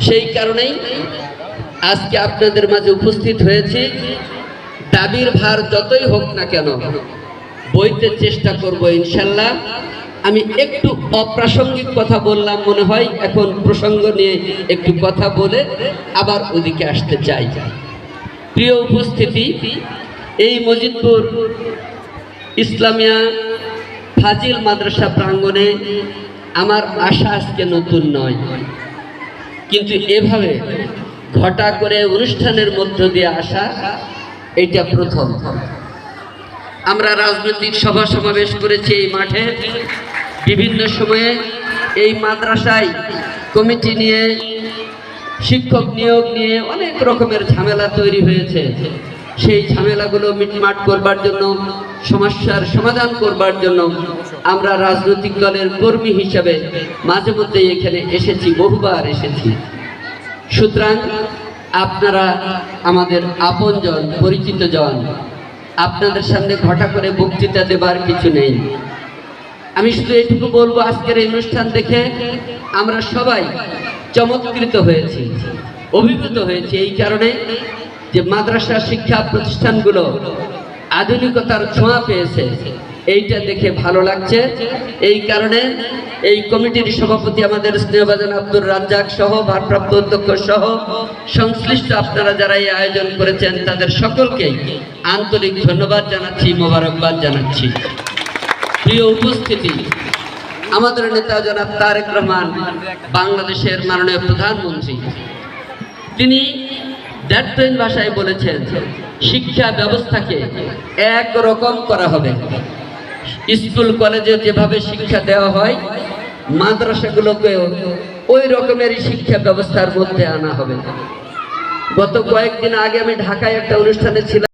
সেই কারণেই আজকে আপনাদের মাঝে উপস্থিত হয়েছি। দাবির ভার যতই হোক না কেন বইতে চেষ্টা করব ইনশাল্লাহ। আমি একটু অপ্রাসঙ্গিক কথা বললাম মনে হয়, এখন প্রসঙ্গ নিয়ে একটু কথা বলে আবার ওদিকে আসতে চাই। প্রিয় উপস্থিতি, এই মজিদপুর ইসলামিয়া ফাজিল মাদ্রাসা প্রাঙ্গণে আমার আশা আজকে নতুন নয়, কিন্তু এভাবে ঘটা করে অনুষ্ঠানের মধ্য দিয়ে আসা এটা প্রথম। আমরা রাজনৈতিক সভা সমাবেশ করেছি এই মাঠে, বিভিন্ন সময়ে এই মাদ্রাসায় কমিটি নিয়ে, শিক্ষক নিয়োগ নিয়ে অনেক রকমের ঝামেলা তৈরি হয়েছে। সেই ঝামেলাগুলো মিটমাট করবার জন্য, সমস্যার সমাধান করবার জন্য আমরা রাজনৈতিক দলের কর্মী হিসাবে মাঝে মধ্যে এখানে এসেছি, বহুবার এসেছি। সুতরাং আপনারা আমাদের আপনজন, পরিচিত জন, আপনাদের সামনে ঘটা করে বক্তৃতা দেবার কিছু নেই। আমি শুধু এটুকু বলবো, আজকের এই অনুষ্ঠান দেখে আমরা সবাই চমৎকৃত হয়েছি, অভিভূত হয়েছি এই কারণে যে মাদ্রাসা শিক্ষা প্রতিষ্ঠানগুলো আধুনিকতার ছোঁয়া পেয়েছে, এইটা দেখে ভালো লাগছে। এই কারণে এই কমিটির সভাপতি আমাদের স্নেহভাজন আব্দুর রাজ্জাক সহ, ভারপ্রাপ্ত অধ্যক্ষ সহ সংশ্লিষ্ট আপনারা যারা এই আয়োজন করেছেন তাদের সকলকেই আন্তরিক ধন্যবাদ জানাচ্ছি, মোবারকবাদ জানাচ্ছি। প্রিয় উপস্থিতি, আমাদের নেতা জনাব তারেক রহমান, বাংলাদেশের মাননীয় প্রধানমন্ত্রী, তিনি দ্যাট্রেন ভাষায় বলেছেন শিক্ষা ব্যবস্থাকে একরকম করা হবে। স্কুল কলেজে যেভাবে শিক্ষা দেওয়া হয়, মাদ্রাসাগুলোকেও ওই রকমেরই শিক্ষা ব্যবস্থার মধ্যে আনা হবে। গত কয়েকদিন আগে আমি ঢাকায় একটা অনুষ্ঠানে ছিলাম।